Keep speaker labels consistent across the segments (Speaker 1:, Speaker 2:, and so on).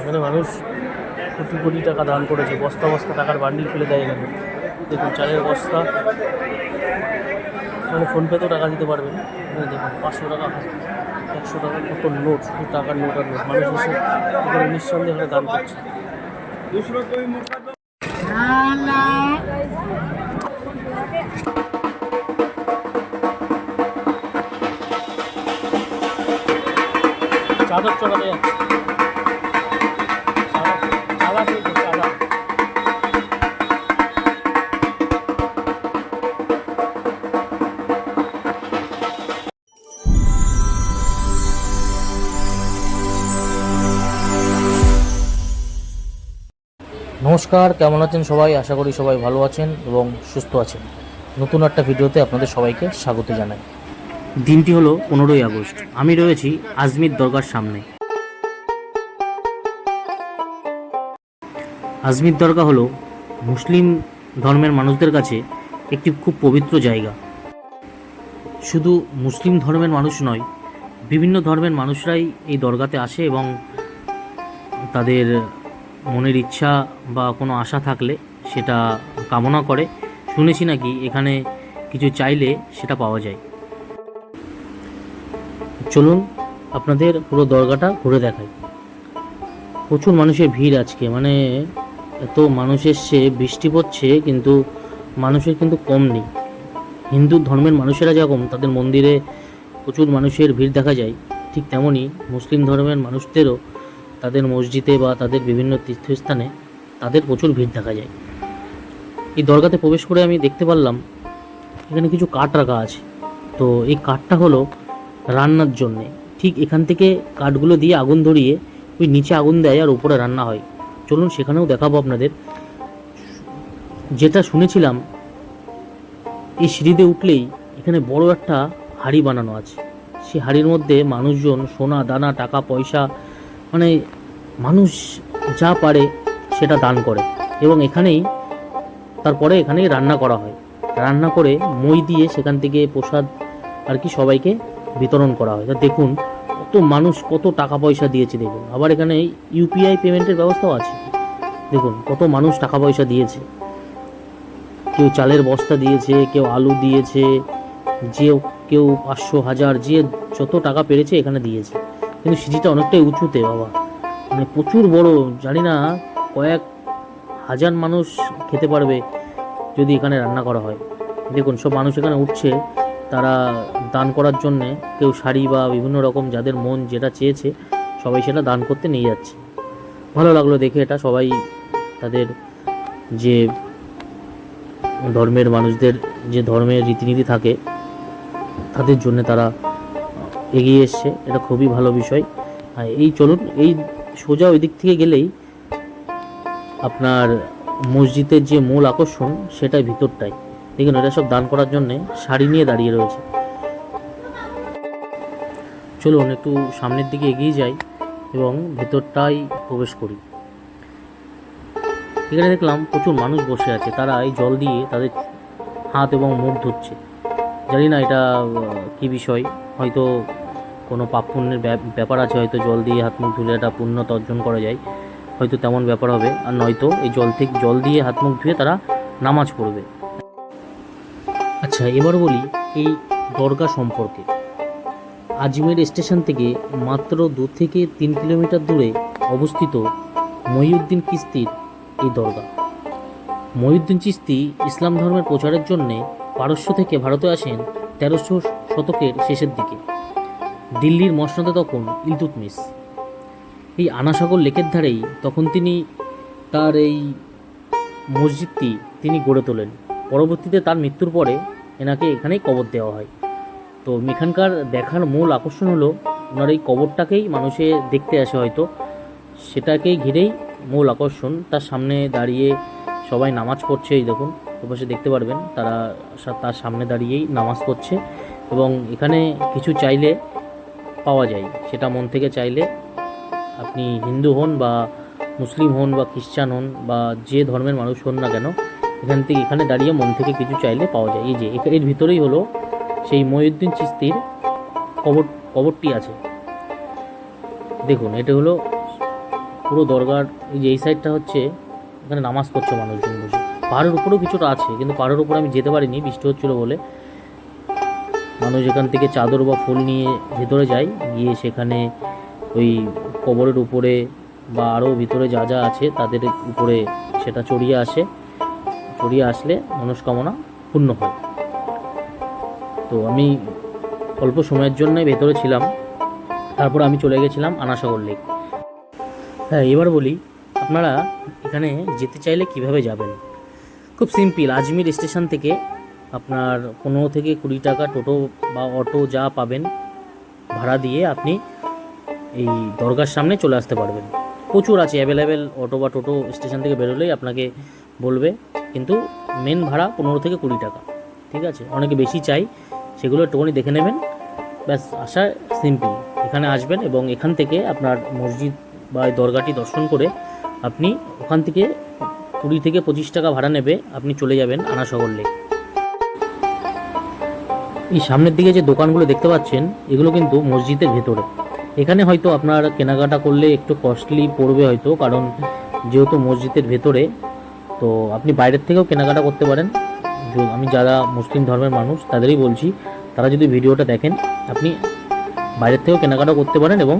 Speaker 1: এখানে মানুষ কোটি কোটি টাকা দান করেছে, বস্তা বস্তা টাকার বান্ডিল ফেলে দেয় এখানে। দেখুন চালের বস্তা, মানে ফোনপেতেও টাকা দিতে পারবেন। এখানে দেখুন 500 টাকা, 100 টাকা, কত নোট, শুধু টাকার নোট আর নোট। মানুষ এসে এখানে নিঃসন্দেহে এখানে দান করছে। চাদর চড়াতে যাচ্ছে, চাঁদা পেয়েছে, চাঁদা। নমস্কার, কেমন আছেন সবাই? আশা করি সবাই ভালো আছেন এবং সুস্থ আছেন। নতুন একটা ভিডিওতে আপনাদের সবাইকে স্বাগত জানাই। দিনটি হলো 15ই আগস্ট। আমি রয়েছি আজমির দরগার সামনে। আজমির দরগা হলো মুসলিম ধর্মের মানুষদের কাছে একটি খুব পবিত্র জায়গা। শুধু মুসলিম ধর্মের মানুষ নয়, বিভিন্ন ধর্মের মানুষরাই এই দরগাতে আসে এবং তাদের মনের ইচ্ছা বা কোনো আশা থাকলে সেটা কামনা করে। শুনেছি নাকি এখানে কিছু চাইলে সেটা পাওয়া যায়। চলুন আপনাদের পুরো দরগাটা ঘুরে দেখাই। প্রচুর মানুষের ভিড় আজকে, মানে এত মানুষ এসছে, বৃষ্টি পড়ছে কিন্তু মানুষের কিন্তু কম নেই। হিন্দু ধর্মের মানুষেরা যেরকম তাদের মন্দিরে প্রচুর মানুষের ভিড় দেখা যায়, ঠিক তেমনই মুসলিম ধর্মের মানুষদেরও তাদের মসজিদে বা তাদের বিভিন্ন তীর্থস্থানে তাদের প্রচুর ভিড় দেখা যায়। এই দরগাতে প্রবেশ করে আমি দেখতে পারলাম এখানে কিছু কাঠ রাখা আছে। তো এই কাঠটা হলো রান্নার জন্যে। ঠিক এখান থেকে কাঠগুলো দিয়ে আগুন ধরিয়ে ওই নিচে আগুন দেয় আর উপরে রান্না হয়। চলুন সেখানেও দেখাবো আপনাদের। যেটা শুনেছিলাম, এই সিঁড়িতে উঠলেই এখানে বড় একটা হাঁড়ি বানানো আছে। সেই হাঁড়ির মধ্যে মানুষজন সোনা দানা টাকা পয়সা, মানে মানুষ যা পারে সেটা দান করে এবং তারপরে এখানেই রান্না করা হয়। রান্না করে মই দিয়ে সেখান থেকে প্রসাদ আর কি সবাইকে বিতরণ করা হয়। তা দেখুন কত মানুষ কত টাকা পয়সা দিয়েছে দেখুন। আবার এখানে ইউপিআই পেমেন্টের ব্যবস্থাও আছে। দেখুন কত মানুষ টাকা পয়সা দিয়েছে। কেউ চালের বস্তা দিয়েছে, কেউ আলু দিয়েছে, কেউ 500, 1000, যে যত টাকা পেরেছে এখানে দিয়েছে। কিন্তু সিঁড়িটা অনেকটাই উঁচুতে বাবা, মানে প্রচুর বড়। জানি না কয়েক হাজার মানুষ খেতে পারবে যদি এখানে রান্না করা হয়। দেখুন সব মানুষ এখানে উঠছে তারা দান করার জন্যে। কেউ শাড়ি বা বিভিন্ন রকম যাদের মন যেটা চেয়েছে সবাই সেটা দান করতে নিয়ে যাচ্ছে। ভালো লাগলো দেখে এটা। সবাই তাদের যে ধর্মের মানুষদের যে ধর্মের রীতিনীতি থাকে তাদের জন্য তারা এগিয়ে এসছে, এটা খুবই ভালো বিষয়। এই চলুন, এই সোজা ওই দিক থেকে গেলেই আপনার মসজিদের যে মূল আকর্ষণ সেটা ভিতরটাই। দেখুন এটা সব দান করার জন্যে শাড়ি নিয়ে দাঁড়িয়ে রয়েছে। চলুন একটু সামনের দিকে এগিয়ে যাই এবং ভেতরটাই প্রবেশ করি। এখানে দেখলাম প্রচুর মানুষ বসে আছে, তারা এই জল দিয়ে তাদের হাত এবং মুখ ধুচ্ছে। জানি না এটা কী বিষয়, হয়তো কোনো পাপ পুণ্যের ব্যাপার আছে, হয়তো জল দিয়ে হাত মুখ ধুলে একটা পুণ্যতা অর্জন করা যায়, হয়তো তেমন ব্যাপার হবে। আর নয়তো এই জল দিয়ে হাত মুখ ধুয়ে তারা নামাজ পড়বে। আচ্ছা এবার বলি এই দরগা সম্পর্কে। আজমের স্টেশন থেকে মাত্র 2 থেকে 3 কিলোমিটার দূরে অবস্থিত মহিউদ্দিন চিশতির এই দরগা। মহিউদ্দিন চিশতি ইসলাম ধর্মের প্রচারের জন্যে পারস্য থেকে ভারতে আসেন 1300 শতকের শেষের দিকে। দিল্লির মসনদে তখন ইলতুৎমিশ। এই আনাসাগর লেকের ধারেই তখন তিনি তার এই মসজিদটি তিনি গড়ে তোলেন। পরবর্তীতে তার মৃত্যুর পরে এনাকে এখানেই কবর দেওয়া হয়। তো এখানকার দেখার মূল আকর্ষণ হলো ওনার এই কবরটাকেই মানুষে দেখতে আসে, হয়তো সেটাকেই ঘিরেই মূল আকর্ষণ। তার সামনে দাঁড়িয়ে সবাই নামাজ পড়ছে। এই দেখুন ওপাশে দেখতে পারবেন তারা তার সামনে দাঁড়িয়েই নামাজ পড়ছে এবং এখানে কিছু চাইলে পাওয়া যায়। সেটা মন থেকে চাইলে, আপনি হিন্দু হন বা মুসলিম হন বা খ্রিস্টান হন বা যে ধর্মের মানুষ হন না কেন, এখানে দাঁড়িয়ে মন থেকে কিছু চাইলে পাওয়া যায়। এই যে এর ভিতরেই হলো সেই মহিউদ্দিন চিশতির কবরটি আছে। দেখুন এটা হলো পুরো দরগার এই যে এই সাইডটা হচ্ছে, এখানে নামাজ পড়ছে মানুষজন বসে। পাহাড়ের উপরেও কিছুটা আছে, কিন্তু পাহাড়ের উপরে আমি যেতে পারিনি, বৃষ্টি হচ্ছিলো বলে। মানুষ এখান থেকে চাদর বা ফুল নিয়ে ভেতরে যায়, গিয়ে সেখানে ওই কবরের উপরে বা আরও ভিতরে যা যা আছে তাদের উপরে সেটা চড়িয়ে আসে, চড়িয়ে আসলে মনস্কামনা পূর্ণ হয়। তো আমি অল্প সময়ের জন্যই ভেতরে ছিলাম, তারপর আমি চলে গেছিলাম আনাসাগর লেক। হ্যাঁ, এবার বলি আপনারা এখানে যেতে চাইলে কিভাবে যাবেন। খুব সিম্পল, আজমির স্টেশন থেকে আপনার 15 থেকে 20 টাকা টোটো বা অটো যা পাবেন ভাড়া দিয়ে আপনি এই দরগার সামনে চলে আসতে পারবেন। প্রচুর আছে অ্যাভেলেবেল অটো বা টোটো, স্টেশন থেকে বেরোলেই আপনাকে বলবে, কিন্তু মেন ভাড়া 15 থেকে 20 টাকা। ঠিক আছে, অনেকে বেশি চাই, সেগুলো একটুখানি দেখে নেবেন, ব্যাস। আসা সিম্পল, এখানে আসবেন এবং এখান থেকে আপনার মসজিদ বা এই দরগাটি দর্শন করে আপনি ওখান থেকে 20 থেকে 25 টাকা ভাড়া নেবে, আপনি চলে যাবেন আনাসাগর লেক। এই সামনের দিকে যে দোকানগুলো দেখতে পাচ্ছেন, এগুলো কিন্তু মসজিদের ভেতরে। এখানে হয়তো আপনার কেনাকাটা করলে একটু কস্টলি পড়বে হয়তো, কারণ যেহেতু মসজিদের ভেতরে, তো আপনি বাইরের থেকেও কেনাকাটা করতে পারেন। আমি যারা মুসলিম ধর্মের মানুষ তাদেরই বলছি, তারা যদি ভিডিওটা দেখেন, আপনি বাইরের থেকেও কেনাকাটা করতে পারেন এবং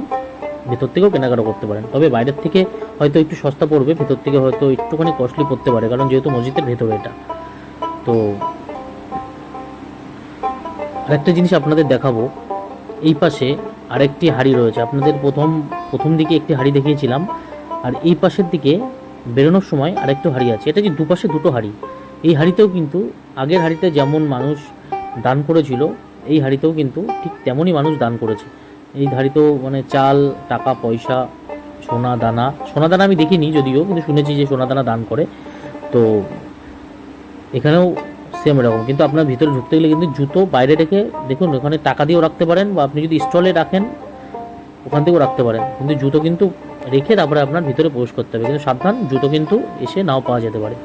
Speaker 1: ভেতর থেকেও কেনাকাটা করতে পারেন। তবে বাইরের থেকে হয়তো একটু সস্তা পড়বে, ভেতর থেকে হয়তো একটুখানি কস্টলি পড়তে পারে, কারণ যেহেতু মসজিদের ভেতরে এটা। তো আরেকটা জিনিস আপনাদের দেখাবো, এই পাশে আরেকটি হাড়ি রয়েছে। আপনাদের প্রথম দিকে একটি হাড়ি দেখিয়েছিলাম, আর এই পাশের দিকে বেরোনোর সময় আরেকটা হাড়ি আছে। এটা যে দুপাশে দুটো হাড়ি, এই হাড়িতেও কিন্তু আগের হাড়িতে যেমন মানুষ দান করেছিল, এই হাড়িতেও কিন্তু ঠিক তেমনই মানুষ দান করেছে। এই হাড়িতেও মানে চাল, টাকা পয়সা, সোনা দানা আমি দেখিনি যদিও, কিন্তু শুনেছি যে সোনা দানা দান করে। তো এখানেও সেম এরকম, কিন্তু আপনার ভিতরে ঢুকতে গেলে কিন্তু জুতো বাইরে রেখে, দেখুন ওখানে টাকা দিয়েও রাখতে পারেন, বা আপনি যদি স্টলে রাখেন ওখান থেকেও রাখতে পারেন, কিন্তু জুতো কিন্তু রেখে তারপরে আপনার ভিতরে প্রবেশ করতে হবে। কিন্তু সাবধান, জুতো কিন্তু এসে নাও পাওয়া যেতে পারে।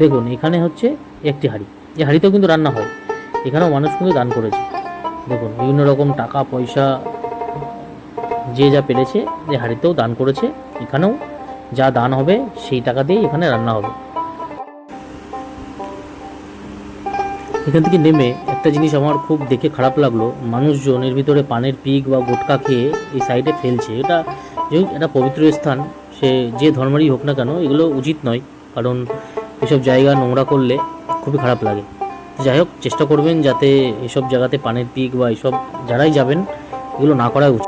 Speaker 1: দেখুন এখানে হচ্ছে একটি হাঁড়ি, এই হাঁড়িতেও কিন্তু রান্না হয়, এখানেও মানুষ কিন্তু দান করেছে। দেখুন বিভিন্ন রকম টাকা পয়সা যে যা পেরেছে, যে হাঁড়িতেও দান করেছে, এখানেও যা দান হবে সেই টাকা দিয়েই এখানে রান্না হবে। এখান থেকে নেমে একটা জিনিস আমার খুব দেখে খারাপ লাগলো, মানুষজন এর ভিতরে পানের পিক বা গুটকা খেয়ে এই সাইডে ফেলছে। এটা পবিত্র স্থান, সে যে ধর্মেরই হোক না কেন, এগুলো উচিত নয়, কারণ এসব জায়গা নোংরা করলে খুবই খারাপ লাগে। যাই হোক, চেষ্টা করবেন যাতে এসব জায়গাতে পানের পিক বা এসব যারাই যাবেন এগুলো না করা উচিত।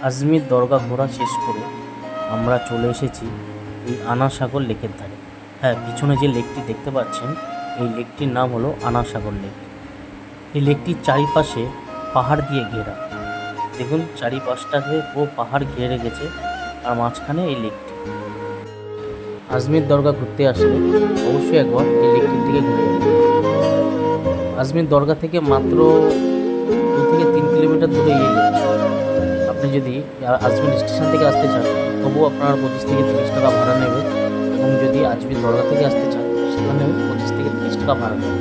Speaker 1: আজমির দরগা ঘোরা শেষ করে আমরা চলে এসেছি এই আনাসাগর লেকের ধারে। হ্যাঁ, পিছনে যে লেকটি দেখতে পাচ্ছেন, এই লেকটির নাম হলো আনাসাগর লেক। এই লেকটির চারিপাশে পাহাড় দিয়ে ঘেরা। দেখুন চারিপাশটাকে পাহাড় ঘিরে রেখেছে, আর মাঝখানে এই লেকটি। আজমির দরগা ঘুরতে আসলে অবশ্যই একবার এই লেকটির দিকে ঘুরে যাবেন। আজমির দরগা থেকে মাত্র 2 থেকে 3 কিলোমিটার দূরে এই লেক। আপনি যদি আজমির স্টেশন থেকে আসতে চান, তবুও আপনার 25 থেকে 30 টাকা ভাড়া নেবে, এবং যদি আজমির দরগা থেকে আসতে চান, সেখানেও 25 থেকে 30 টাকা ভাড়া নেবে।